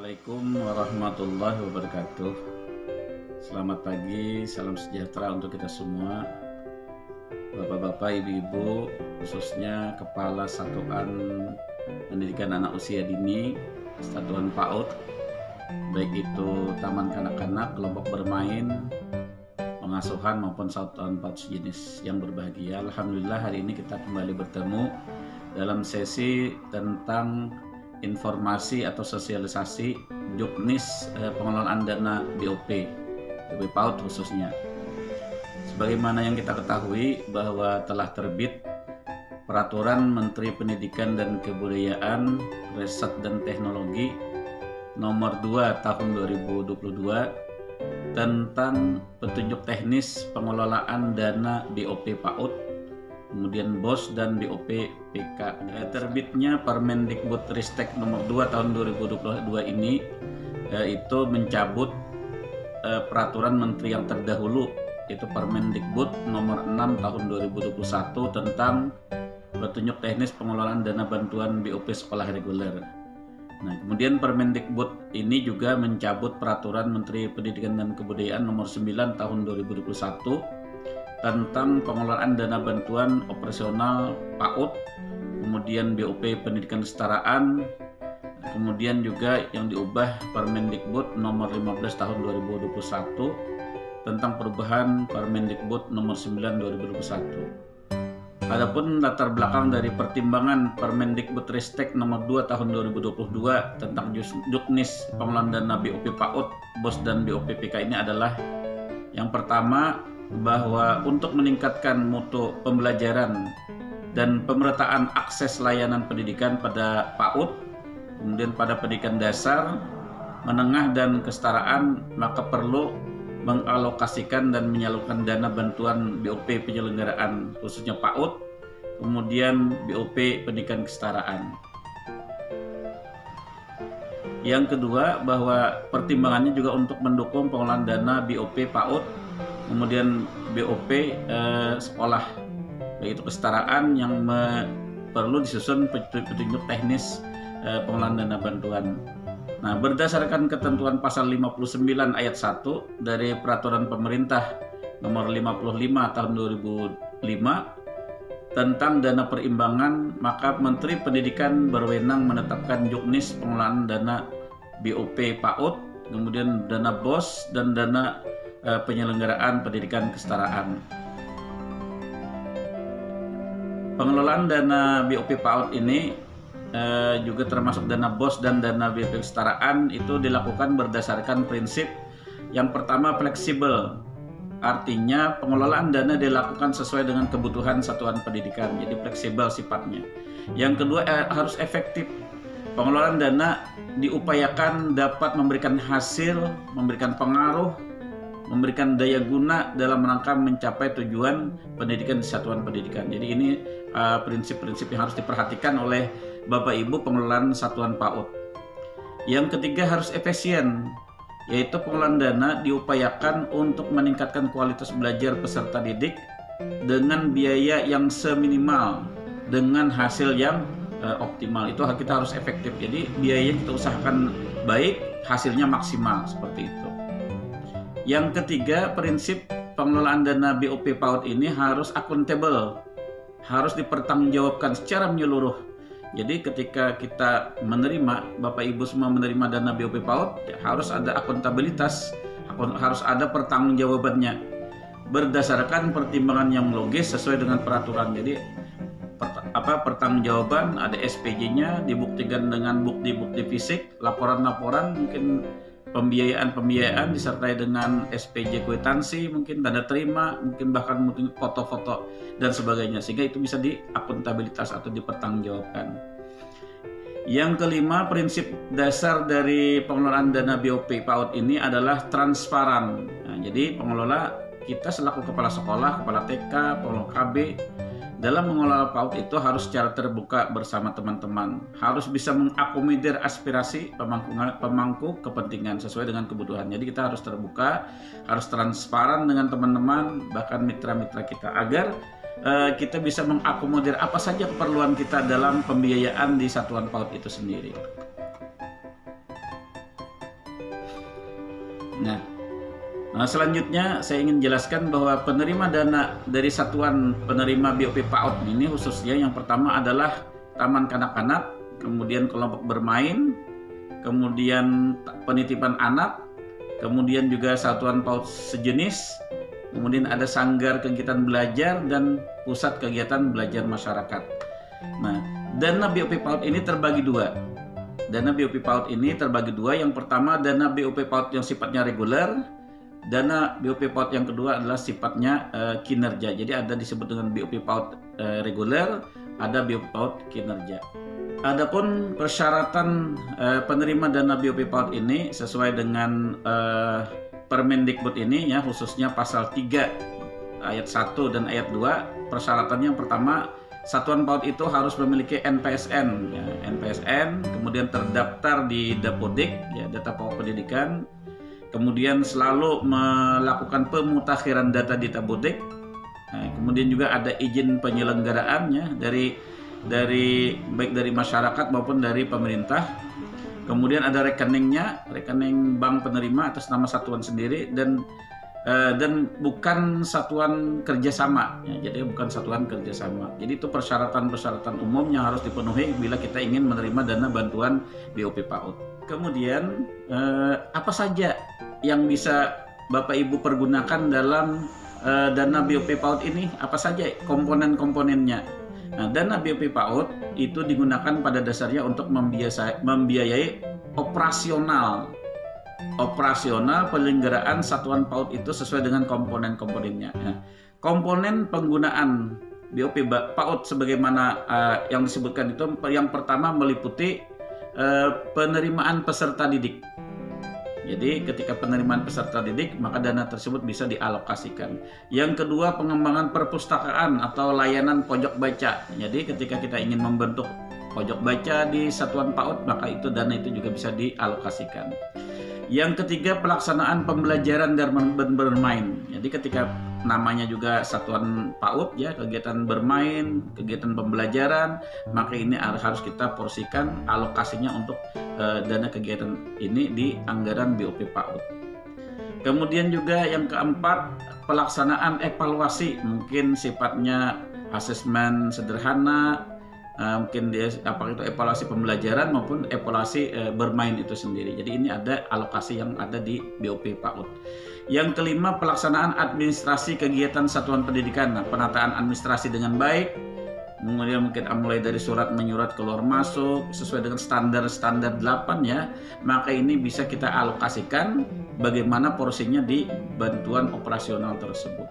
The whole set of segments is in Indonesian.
Assalamualaikum warahmatullahi wabarakatuh. Selamat pagi, salam sejahtera untuk kita semua. Bapak-bapak, ibu-ibu, khususnya Kepala Satuan Pendidikan Anak Usia Dini, Satuan PAUD, baik itu taman kanak-kanak, kelompok bermain, pengasuhan maupun satuan PAUD sejenis yang berbahagia. Alhamdulillah hari ini kita kembali bertemu dalam sesi tentang informasi atau sosialisasi juknis pengelolaan dana BOP PAUD khususnya. Sebagaimana yang kita ketahui bahwa telah terbit Peraturan Menteri Pendidikan dan Kebudayaan, Riset dan Teknologi Nomor 2 Tahun 2022 tentang petunjuk teknis pengelolaan dana BOP PAUD, kemudian BOS dan BOP PK. Terbitnya Permendikbudristek nomor 2 tahun 2022 ini itu mencabut peraturan menteri yang terdahulu, yaitu Permendikbud nomor 6 tahun 2021 tentang petunjuk teknis pengelolaan dana bantuan BOP sekolah reguler. Nah, kemudian Permendikbud ini juga mencabut peraturan Menteri Pendidikan dan Kebudayaan nomor 9 tahun 2021 tentang pengelolaan dana bantuan operasional PAUD, kemudian BOP Pendidikan Kesetaraan, kemudian juga yang diubah Permendikbud nomor 15 tahun 2021 tentang perubahan Permendikbud nomor 9 2021. Adapun latar belakang dari pertimbangan Permendikbudristek nomor 2 tahun 2022 tentang juknis pengelolaan dana BOP PAUD, BOS dan BOP PK ini adalah yang pertama, bahwa untuk meningkatkan mutu pembelajaran dan pemerataan akses layanan pendidikan pada PAUD, kemudian pada pendidikan dasar, menengah dan kesetaraan, maka perlu mengalokasikan dan menyalurkan dana bantuan BOP penyelenggaraan khususnya PAUD, kemudian BOP pendidikan kesetaraan. Yang kedua, bahwa pertimbangannya juga untuk mendukung pengelolaan dana BOP PAUD, kemudian BOP sekolah, yaitu kesetaraan yang perlu disusun petunjuk teknis pengelolaan dana bantuan. Nah, berdasarkan ketentuan pasal 59 ayat 1 dari Peraturan Pemerintah nomor 55 tahun 2005 tentang dana perimbangan, maka Menteri Pendidikan berwenang menetapkan juknis pengelolaan dana BOP PAUD, kemudian dana BOS dan dana penyelenggaraan pendidikan kesetaraan. Pengelolaan dana BOP PAUD ini juga termasuk dana BOS dan dana BOP kesetaraan itu dilakukan berdasarkan prinsip yang pertama fleksibel, artinya pengelolaan dana dilakukan sesuai dengan kebutuhan satuan pendidikan, jadi fleksibel sifatnya. Yang kedua harus efektif. Pengelolaan dana diupayakan dapat memberikan hasil, memberikan pengaruh, memberikan daya guna dalam rangka mencapai tujuan pendidikan di satuan pendidikan. Jadi ini prinsip-prinsip yang harus diperhatikan oleh Bapak Ibu pengelolaan satuan PAUD. Yang ketiga harus efisien, yaitu pengelolaan dana diupayakan untuk meningkatkan kualitas belajar peserta didik dengan biaya yang seminimal dengan hasil yang optimal. Itu kita harus efektif. Jadi biaya kita usahakan baik, hasilnya maksimal, seperti itu. Yang ketiga, prinsip pengelolaan dana BOP PAUD ini harus akuntabel, harus dipertanggungjawabkan secara menyeluruh. Jadi ketika kita menerima, Bapak Ibu semua menerima dana BOP PAUD, ya harus ada akuntabilitas, harus ada pertanggungjawabannya berdasarkan pertimbangan yang logis sesuai dengan peraturan. Jadi pertanggungjawaban, ada SPJ-nya, dibuktikan dengan bukti-bukti fisik, laporan-laporan, mungkin pembiayaan disertai dengan SPJ kwitansi, mungkin tanda terima, mungkin bahkan mungkin foto-foto dan sebagainya, sehingga itu bisa diakuntabilitas atau dipertanggungjawabkan. Yang kelima, prinsip dasar dari pengelolaan dana BOP PAUD ini adalah transparan. Nah, jadi pengelola, kita selaku kepala sekolah, kepala TK, pengelola KB, dalam mengelola PAUD itu harus secara terbuka bersama teman-teman, harus bisa mengakomodir aspirasi pemangku kepentingan sesuai dengan kebutuhan. Jadi kita harus terbuka, harus transparan dengan teman-teman, bahkan mitra-mitra kita, agar kita bisa mengakomodir apa saja keperluan kita dalam pembiayaan di satuan PAUD itu sendiri. Nah, selanjutnya saya ingin jelaskan bahwa penerima dana dari satuan penerima BOP PAUD ini khususnya yang pertama adalah taman kanak-kanak, kemudian kelompok bermain, kemudian penitipan anak, kemudian juga satuan PAUD sejenis, kemudian ada sanggar kegiatan belajar dan pusat kegiatan belajar masyarakat. Nah, dana BOP PAUD ini terbagi dua. Dana BOP PAUD ini terbagi dua. Yang pertama dana BOP PAUD yang sifatnya reguler. Dana BOP PAUD yang kedua adalah sifatnya kinerja. Jadi ada disebut dengan BOP PAUD reguler, ada BOP PAUD kinerja. Adapun persyaratan penerima dana BOP PAUD ini sesuai dengan Permendikbud ini ya, khususnya pasal 3 ayat 1 dan ayat 2. Persyaratannya yang pertama, satuan PAUD itu harus memiliki NPSN ya, NPSN, kemudian terdaftar di Dapodik ya, data pokok pendidikan. Kemudian selalu melakukan pemutakhiran data di Dapodik. Nah, kemudian juga ada izin penyelenggaraannya dari baik dari masyarakat maupun dari pemerintah. Kemudian ada rekeningnya, rekening bank penerima atas nama satuan sendiri dan bukan satuan kerjasama ya, jadi bukan satuan kerjasama. Jadi itu persyaratan-persyaratan umum yang harus dipenuhi bila kita ingin menerima dana bantuan BOP PAUD. Kemudian apa saja yang bisa Bapak Ibu pergunakan dalam dana BOP PAUD ini? Apa saja komponen-komponennya? Nah, dana BOP PAUD itu digunakan pada dasarnya untuk membiayai operasional penyelenggaraan satuan PAUD itu sesuai dengan komponen-komponennya. Nah, komponen penggunaan BOP PAUD sebagaimana yang disebutkan itu yang pertama meliputi penerimaan peserta didik. Jadi ketika penerimaan peserta didik maka dana tersebut bisa dialokasikan. Yang kedua pengembangan perpustakaan atau layanan pojok baca. Jadi ketika kita ingin membentuk pojok baca di satuan PAUD maka itu dana itu juga bisa dialokasikan. Yang ketiga pelaksanaan pembelajaran dan bermain. Jadi ketika namanya juga satuan PAUD ya, kegiatan bermain, kegiatan pembelajaran, maka ini harus kita porsikan alokasinya untuk dana kegiatan ini di anggaran BOP PAUD. Kemudian juga yang keempat pelaksanaan evaluasi, mungkin sifatnya asesmen sederhana, mungkin dia apakah itu evaluasi pembelajaran maupun evaluasi bermain itu sendiri. Jadi ini ada alokasi yang ada di BOP PAUD. Yang kelima pelaksanaan administrasi kegiatan satuan pendidikan. Nah, penataan administrasi dengan baik, kemudian mungkin mulai dari surat menyurat keluar masuk sesuai dengan standar 8 ya, maka ini bisa kita alokasikan bagaimana porsinya di bantuan operasional tersebut.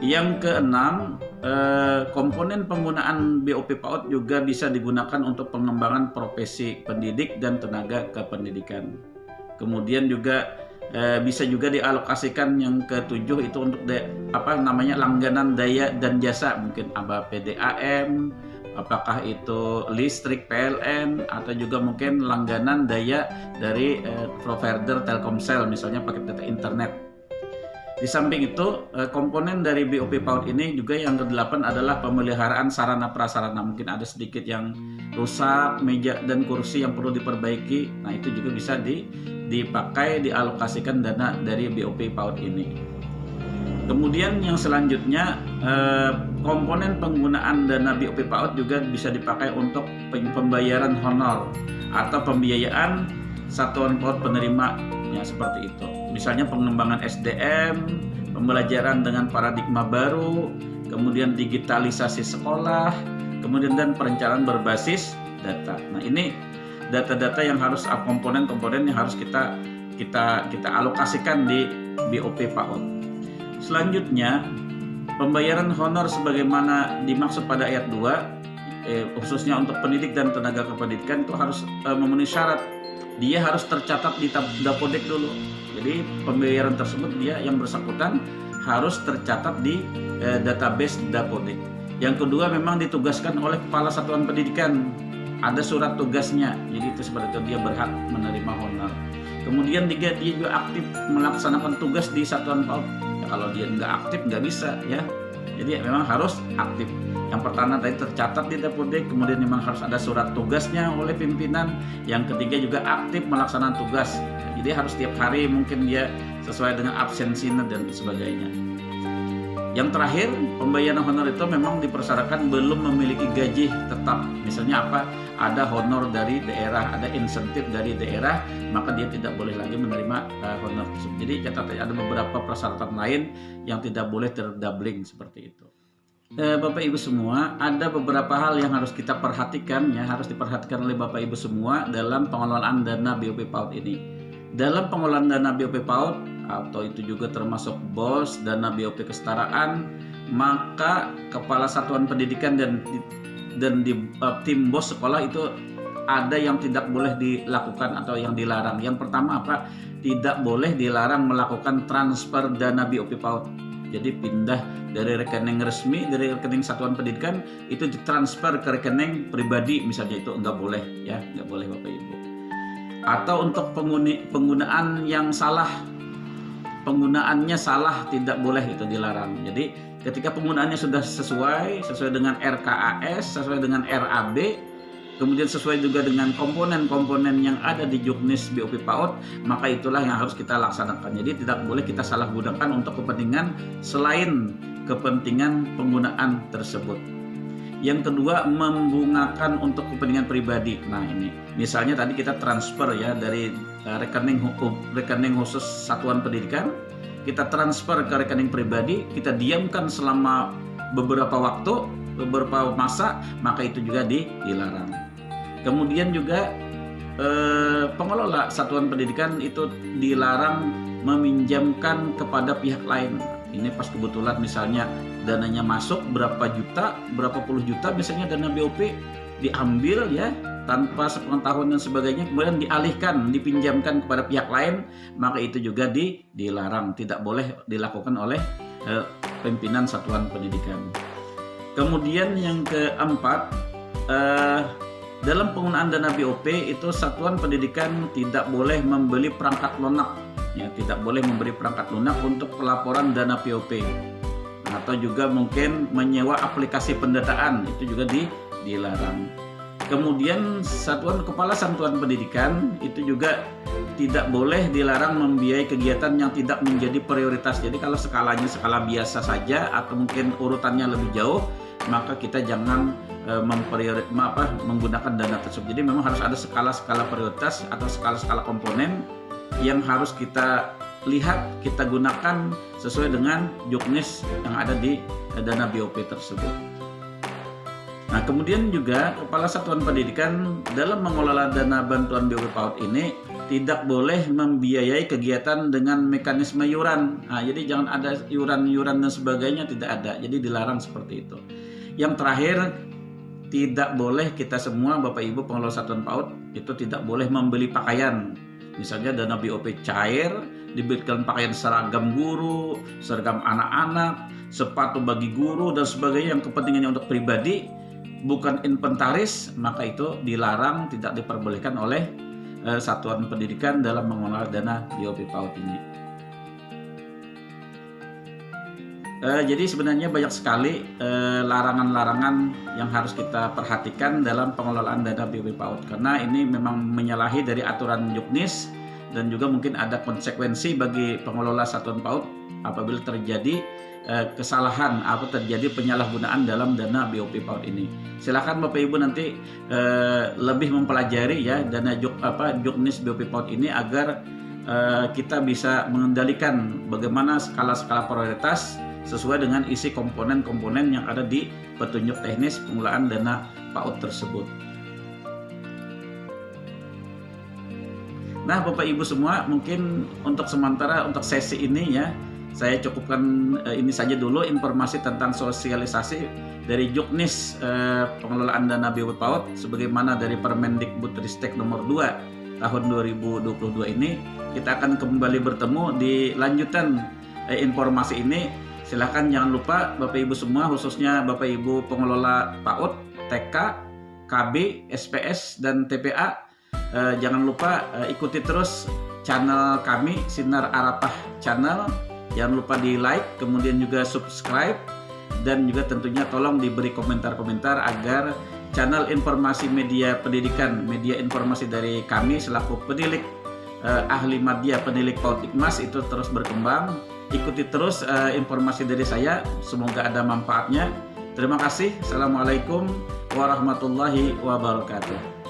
Yang keenam, komponen penggunaan BOP PAUD juga bisa digunakan untuk pengembangan profesi pendidik dan tenaga kependidikan. Kemudian juga bisa juga dialokasikan yang ketujuh itu untuk langganan daya dan jasa, mungkin PDAM, apakah itu listrik PLN, atau juga mungkin langganan daya dari provider Telkomsel, misalnya paket data internet. Di samping itu, komponen dari BOP PAUD ini juga yang ke-8 adalah pemeliharaan sarana prasarana. Mungkin ada sedikit yang rusak, meja dan kursi yang perlu diperbaiki. Nah, itu juga bisa dipakai, dialokasikan dana dari BOP PAUD ini. Kemudian yang selanjutnya, komponen penggunaan dana BOP PAUD juga bisa dipakai untuk pembayaran honor atau pembiayaan satuan PAUD penerima ya, seperti itu. Misalnya pengembangan SDM, pembelajaran dengan paradigma baru, kemudian digitalisasi sekolah, kemudian dan perencanaan berbasis data. Nah, ini data-data yang harus komponen-komponen yang harus kita alokasikan di BOP PAUD. Selanjutnya, pembayaran honor sebagaimana dimaksud pada ayat 2, khususnya untuk pendidik dan tenaga kependidikan itu harus memenuhi syarat. Dia harus tercatat di Dapodik dulu. Jadi pembayaran tersebut dia yang bersangkutan harus tercatat di database Dapodik. Yang kedua memang ditugaskan oleh kepala satuan pendidikan. Ada surat tugasnya. Jadi itu seperti itu dia berhak menerima honor. Kemudian dia juga aktif melaksanakan tugas di satuan PAUD. Ya, kalau dia nggak aktif nggak bisa ya. Jadi memang harus aktif. Yang pertama tadi tercatat di Dapodik, kemudian memang harus ada surat tugasnya oleh pimpinan. Yang ketiga juga aktif melaksanakan tugas. Jadi harus setiap hari mungkin dia sesuai dengan absensinya dan sebagainya. Yang terakhir, pembayaran honor itu memang dipersyaratkan belum memiliki gaji tetap. Misalnya apa? Ada honor dari daerah, ada insentif dari daerah, maka dia tidak boleh lagi menerima honor tersebut. Jadi ada beberapa persyaratan lain yang tidak boleh terdoubling seperti itu. Bapak Ibu semua, ada beberapa hal yang harus kita perhatikan ya, harus diperhatikan oleh Bapak Ibu semua dalam pengelolaan dana BOP PAUD ini. Dalam pengelolaan dana BOP PAUD atau itu juga termasuk BOS, dana BOP kesetaraan, maka kepala satuan pendidikan dan di tim BOS sekolah itu ada yang tidak boleh dilakukan atau yang dilarang. Yang pertama apa? Tidak boleh dilarang melakukan transfer dana BOP PAUD. Jadi pindah dari rekening resmi, dari rekening satuan pendidikan itu ditransfer ke rekening pribadi misalnya, itu enggak boleh ya, enggak boleh Bapak Ibu. Atau untuk penggunaan yang salah, penggunaannya salah tidak boleh, itu dilarang. Jadi ketika penggunaannya sudah sesuai dengan RKAS, sesuai dengan RAB, kemudian sesuai juga dengan komponen-komponen yang ada di Juknis BOP PAUD, maka itulah yang harus kita laksanakan. Jadi tidak boleh kita salah gunakan untuk kepentingan selain kepentingan penggunaan tersebut. Yang kedua, membungakan untuk kepentingan pribadi. Nah ini, misalnya tadi kita transfer ya dari rekening khusus satuan pendidikan, kita transfer ke rekening pribadi, kita diamkan selama beberapa waktu, beberapa masa, maka itu juga dilarang. Kemudian juga pengelola satuan pendidikan itu dilarang meminjamkan kepada pihak lain. Ini pas kebetulan misalnya dananya masuk berapa juta, berapa puluh juta biasanya dana BOP diambil ya tanpa sepengetahuan dan sebagainya, kemudian dialihkan, dipinjamkan kepada pihak lain, maka itu juga dilarang, tidak boleh dilakukan oleh pimpinan satuan pendidikan. Kemudian yang keempat, dalam penggunaan dana BOP itu satuan pendidikan tidak boleh membeli perangkat lunak, ya, tidak boleh memberi perangkat lunak untuk pelaporan dana BOP, atau juga mungkin menyewa aplikasi pendataan, itu juga dilarang. Kemudian kepala satuan pendidikan itu juga tidak boleh dilarang membiayai kegiatan yang tidak menjadi prioritas. Jadi kalau skalanya skala biasa saja atau mungkin urutannya lebih jauh, maka kita jangan menggunakan dana tersebut. Jadi memang harus ada skala-skala prioritas atau skala-skala komponen yang harus kita lihat, kita gunakan sesuai dengan Juknis yang ada di dana BOP tersebut. Nah, kemudian juga kepala satuan pendidikan dalam mengelola dana bantuan BOP PAUD ini tidak boleh membiayai kegiatan dengan mekanisme iuran. Nah, jadi jangan ada iuran-iuran dan sebagainya, tidak ada. Jadi dilarang seperti itu. Yang terakhir, tidak boleh kita semua Bapak Ibu pengelola satuan PAUD itu tidak boleh membeli pakaian. Misalnya dana BOP cair, diberikan pakaian seragam guru, seragam anak-anak, sepatu bagi guru dan sebagainya yang kepentingannya untuk pribadi, bukan inventaris, maka itu dilarang, tidak diperbolehkan oleh satuan pendidikan dalam mengelola dana BOP PAUD ini. Jadi sebenarnya banyak sekali larangan-larangan yang harus kita perhatikan dalam pengelolaan dana BOP PAUD, karena ini memang menyalahi dari aturan Juknis dan juga mungkin ada konsekuensi bagi pengelola satuan PAUD apabila terjadi kesalahan atau terjadi penyalahgunaan dalam dana BOP PAUD ini. Silakan Bapak Ibu nanti lebih mempelajari ya dana Juknis BOP PAUD ini agar kita bisa mengendalikan bagaimana skala-skala prioritas sesuai dengan isi komponen-komponen yang ada di petunjuk teknis pengelolaan dana PAUD tersebut. Nah, Bapak Ibu semua, mungkin untuk sementara untuk sesi ini ya, saya cukupkan ini saja dulu informasi tentang sosialisasi dari Juknis pengelolaan dana BOP PAUD sebagaimana dari Permendikbudristek nomor 2 tahun 2022 ini. Kita akan kembali bertemu di lanjutan informasi ini. Silahkan jangan lupa Bapak Ibu semua, khususnya Bapak Ibu pengelola PAUD, TK, KB, SPS, dan TPA, jangan lupa ikuti terus channel kami, Sinar Arafah Channel. Jangan lupa di like, kemudian juga subscribe, dan juga tentunya tolong diberi komentar-komentar agar channel informasi media pendidikan, media informasi dari kami selaku penilik ahli media penilik PAUD IKMAS itu terus berkembang. Ikuti terus informasi dari saya, semoga ada manfaatnya. Terima kasih. Assalamualaikum warahmatullahi wabarakatuh.